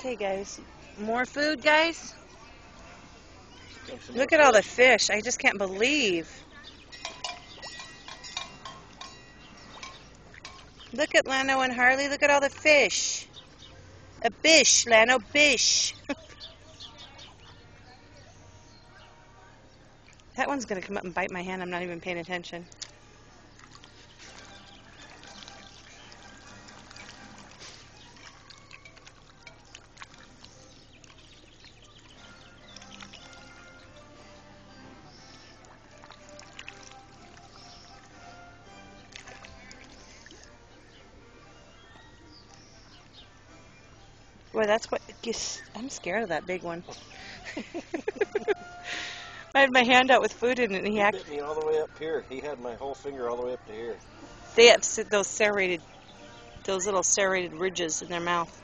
Okay, guys. More food, guys? Look at all the fish. I just can't believe. Look at Lano and Harley. Look at all the fish. A bish, Lano, bish. That one's going to come up and bite my hand. I'm not even paying attention. Boy, that's what... I'm scared of that big one. I had my hand out with food in it, and he bit me all the way up here. He had my whole finger all the way up to here. They have those little serrated ridges in their mouth.